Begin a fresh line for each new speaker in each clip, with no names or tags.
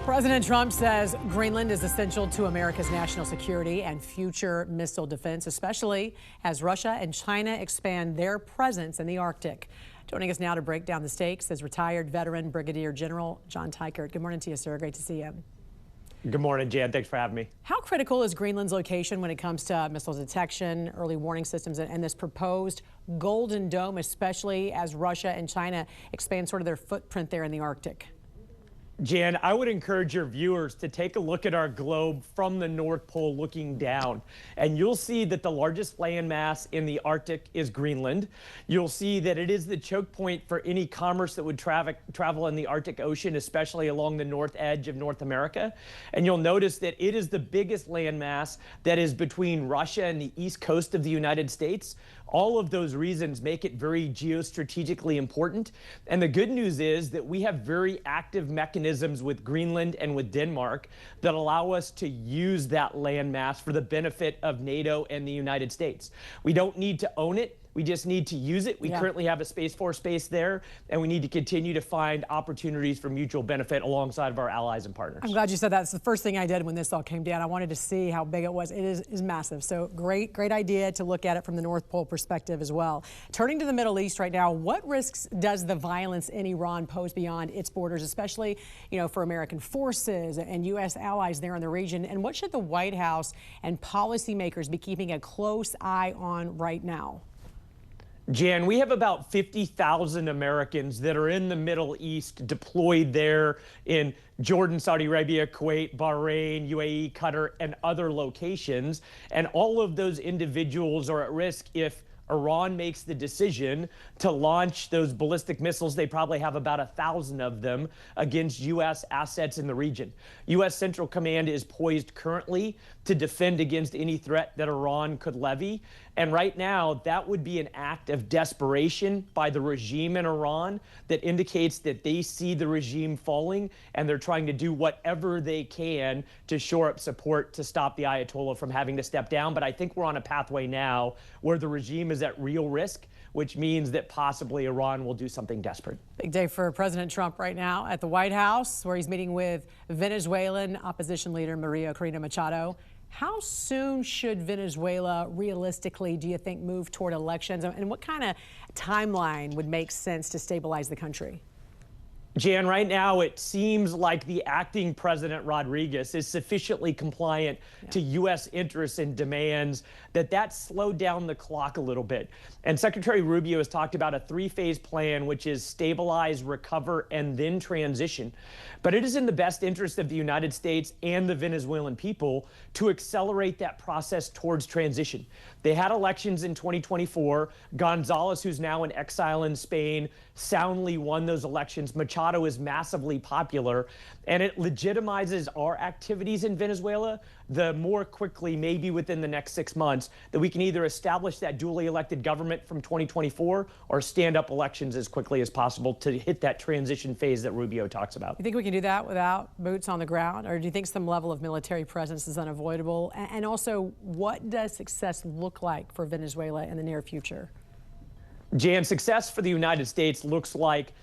President Trump says Greenland is essential to America's national security and future missile defense, especially as Russia and China expand their presence in the Arctic. Joining us now to break down the stakes is retired veteran Brigadier General Jan Teichert. Good morning to you, sir. Great to see you.
Good morning, Jan. Thanks for having me.
How critical is Greenland's location when it comes to missile detection, early warning systems, and this proposed Golden Dome, especially as Russia and China expand sort of their footprint there in the Arctic?
Jan, I would encourage your viewers to take a look at our globe from the North Pole looking down, and you'll see that the largest landmass in the Arctic is Greenland. You'll see that it is the choke point for any commerce that would travel in the Arctic Ocean, especially along the north edge of North America. And you'll notice that it is the biggest landmass that is between Russia and the east coast of the United States. All of those reasons make it very geostrategically important. And the good news is that we have very active mechanisms with Greenland and with Denmark that allow us to use that landmass for the benefit of NATO and the United States. We don't need to own it. We just need to use it. We currently have a Space Force base there, and we need to continue to find opportunities for mutual benefit alongside of our allies and partners.
I'm glad you said that. It's the first thing I did when this all came down. I wanted to see how big it was. It is massive. So great idea to look at it from the North Pole perspective as well. Turning to the Middle East right now, what risks does the violence in Iran pose beyond its borders, especially, for American forces and U.S. allies there in the region? And what should the White House and policymakers be keeping a close eye on right now?
Jan, we have about 50,000 Americans that are in the Middle East deployed there in Jordan, Saudi Arabia, Kuwait, Bahrain, UAE, Qatar, and other locations. And all of those individuals are at risk if Iran makes the decision to launch those ballistic missiles. They probably have about 1,000 of them against U.S. assets in the region. U.S. Central Command is poised currently to defend against any threat that Iran could levy. And right now, that would be an act of desperation by the regime in Iran that indicates that they see the regime falling and they're trying to do whatever they can to shore up support to stop the Ayatollah from having to step down. But I think we're on a pathway now where the regime is at real risk, which means that possibly Iran will do something desperate.
Big day for President Trump right now at the White House, where he's meeting with Venezuelan opposition leader Maria Corina Machado. How soon should Venezuela realistically, do you think, move toward elections? And what kind of timeline would make sense to stabilize the country?
Jan, right now it seems like the acting president Rodriguez is sufficiently compliant to U.S. interests and demands that slowed down the clock a little bit. And Secretary Rubio has talked about a three-phase plan, which is stabilize, recover, and then transition. But it is in the best interest of the United States and the Venezuelan people to accelerate that process towards transition. They had elections in 2024. Gonzalez, who's now in exile in Spain, soundly won those elections. Machado is massively popular, and it legitimizes our activities in Venezuela. The more quickly, maybe within the next 6 months, that we can either establish that duly elected government from 2024 or stand up elections as quickly as possible to hit that transition phase that Rubio talks about.
You think we can do that without boots on the ground, or do you think some level of military presence is unavoidable? And also, what does success look like for Venezuela in the near future?
Jan, success for the United States looks like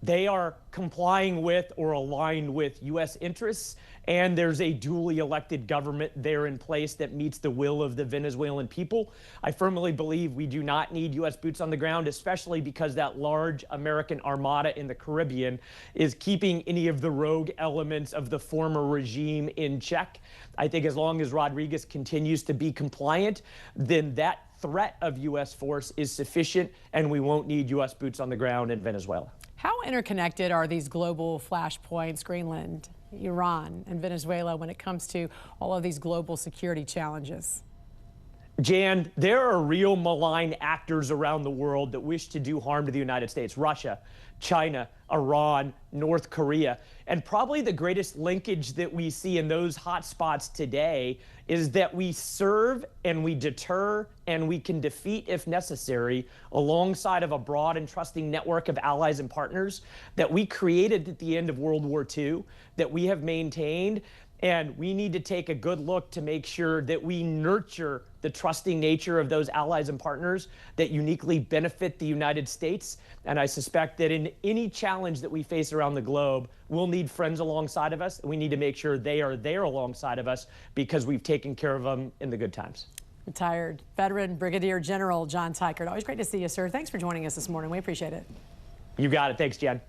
they are complying with or aligned with U.S. interests, and there's a duly elected government there in place that meets the will of the Venezuelan people. I firmly believe we do not need U.S. boots on the ground, especially because that large American armada in the Caribbean is keeping any of the rogue elements of the former regime in check. I think as long as Rodriguez continues to be compliant, then that threat of U.S. force is sufficient, and we won't need U.S. boots on the ground in Venezuela.
How interconnected are these global flashpoints, Greenland, Iran, and Venezuela, when it comes to all of these global security challenges?
Jan, there are real malign actors around the world that wish to do harm to the United States. Russia, China, Iran, North Korea. And probably the greatest linkage that we see in those hot spots today is that we serve and we deter and we can defeat if necessary alongside of a broad and trusting network of allies and partners that we created at the end of World War II, that we have maintained. And we need to take a good look to make sure that we nurture the trusting nature of those allies and partners that uniquely benefit the United States. And I suspect that in any challenge that we face around the globe, we'll need friends alongside of us. And we need to make sure they are there alongside of us because we've taken care of them in the good times.
Retired veteran Brigadier General Jan Teichert. Always great to see you, sir. Thanks for joining us this morning. We appreciate it.
You got it. Thanks, Jen.